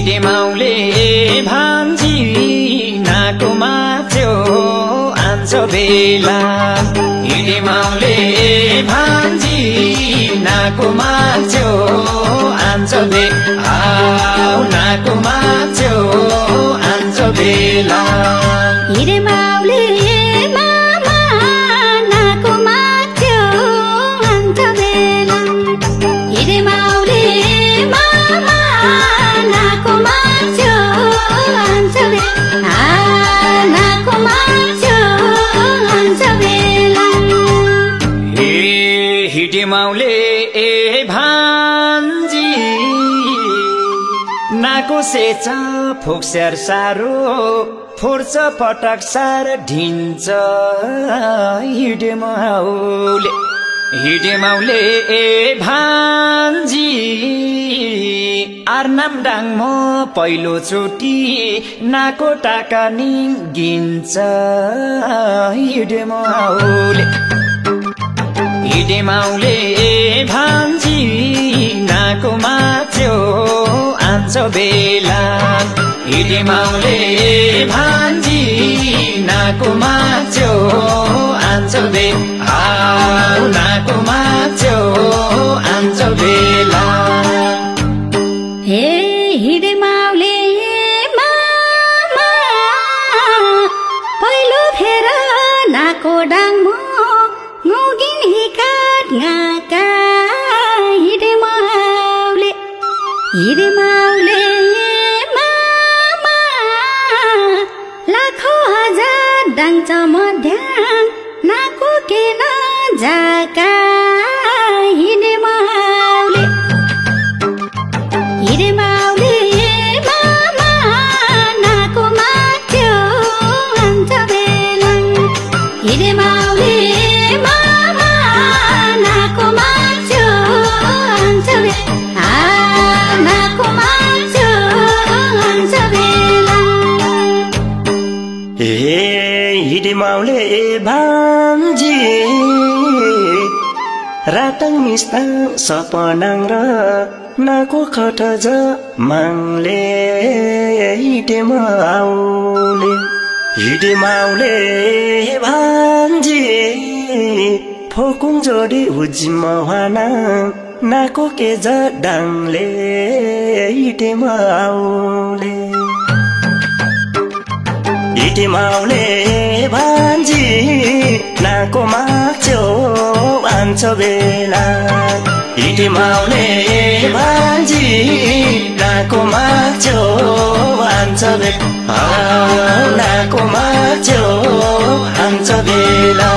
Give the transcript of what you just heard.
हिडे माउले भान्जी नाकोमा च्याउ आन्छ बेला हिडे माउले भान्जी नाकोमा च्याउ आन्छ बेला नाकोमा च्याउ आन्छ बेला हिडे माउले मामा नाकोमा च्याउ आन्छ बेला हिडे माउले मामा नाकोमा च्याउ आन्छ बेला नाकोमा च्याउ आन्छ बेला हे हिडे माउले भान्जी नाको सेचा फोक्स्यार सारो फोर्छ पटक सार ढिन्छ हिडे माउले भान्जी आर्नाम डाङ म पहिलो चोटी नाको टाका निगिन्छ हिडे माउले भान्जी नाकोमा च्याउ आन्छ बेला हिडे माउले भान्जी नाकोमा च्याउ आन्छ बेला नाकोमा च्याउ आन्छ बेला हे हिडे माउले मामा पहिलो फेर नाको डाङ मुगिन हिकाट गाका हिडे माउले मामा लाखौं हजार डाङ्छ मध्याङ नाको के नजाका हिडे माउले मामा नाकोमा च्याउ आन्छ बेला हिडे माउले मामा नाकोमा च्याउ आन्छ बेला नाकोमा च्याउ आन्छ बेला हे हिडे माउले भान्जी रातङ मिस्ता सपनाङ र नाको खट ज माङले हिडे माउले भान्जी फोकुङ जोडी हुजिम वाना नाको के ज डाङले हिडे माउले भान्जी नाकोमा च्याउ आन्छ बेला हिडे माउले भान्जी नाकोमा च्याउ आन्छ बेला नाकोमा च्याउ आन्छ बेला